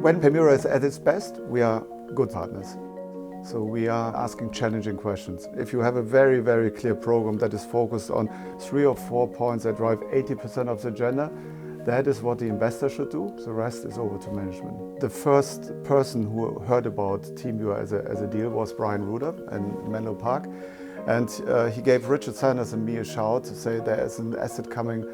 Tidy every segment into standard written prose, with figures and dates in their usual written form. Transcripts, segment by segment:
When Permira is at its best, we are good partners. So we are asking challenging questions. If you have a very, very clear program that is focused on 3 or 4 points that drive 80% of the agenda, that is what the investor should do. The rest is over to management. The first person who heard about TeamViewer as a deal was Brian Ruder in Menlo Park. And he gave Richard Sanders and me a shout to say there is an asset coming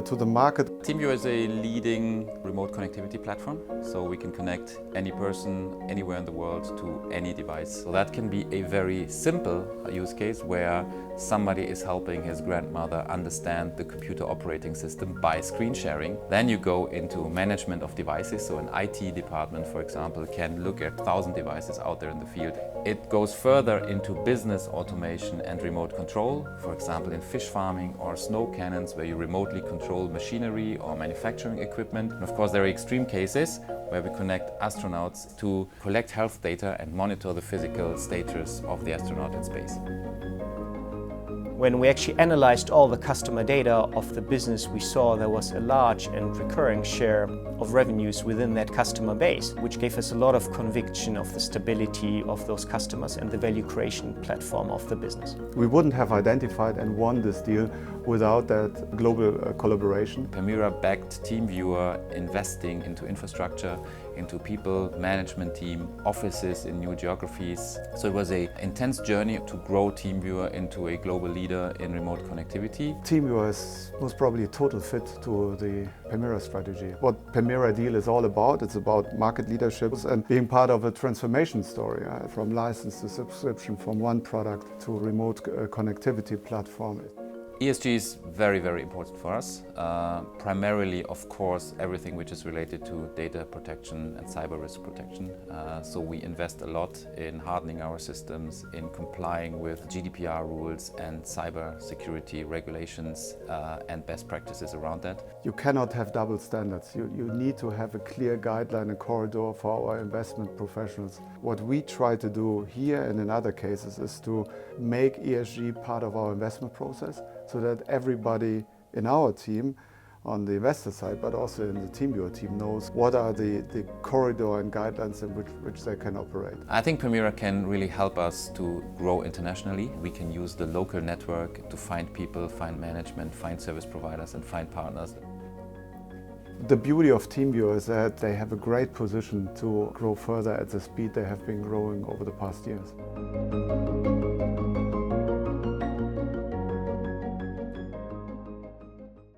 to the market. TeamViewer is a leading remote connectivity platform, so we can connect any person anywhere in the world to any device. So that can be a very simple use case where somebody is helping his grandmother understand the computer operating system by screen sharing. Then you go into management of devices, so an IT department, for example, can look at 1,000 devices out there in the field. It goes further into business automation and remote control, for example in fish farming or snow cannons where you remotely control machinery or manufacturing equipment. And of course there are extreme cases where we connect astronauts to collect health data and monitor the physical status of the astronaut in space. When we actually analyzed all the customer data of the business, we saw there was a large and recurring share of revenues within that customer base, which gave us a lot of conviction of the stability of those customers and the value creation platform of the business. We wouldn't have identified and won this deal without that global collaboration. Permira backed TeamViewer, investing into infrastructure, into people, management team, offices in new geographies. So it was an intense journey to grow TeamViewer into a global leader in remote connectivity. TeamViewer is most probably a total fit to the Permira strategy. What Permira deal is all about, it's about market leadership and being part of a transformation story, from license to subscription, from one product to a remote connectivity platform. ESG is very, very important for us. Primarily, of course, everything which is related to data protection and cyber risk protection. So we invest a lot in hardening our systems, in complying with GDPR rules and cyber security regulations and best practices around that. You cannot have double standards. You need to have a clear guideline and corridor for our investment professionals. What we try to do here and in other cases is to make ESG part of our investment process, so that everybody in our team, on the investor side, but also in the TeamViewer team, knows what are the corridor and guidelines in which they can operate. I think Permira can really help us to grow internationally. We can use the local network to find people, find management, find service providers and find partners. The beauty of TeamViewer is that they have a great position to grow further at the speed they have been growing over the past years.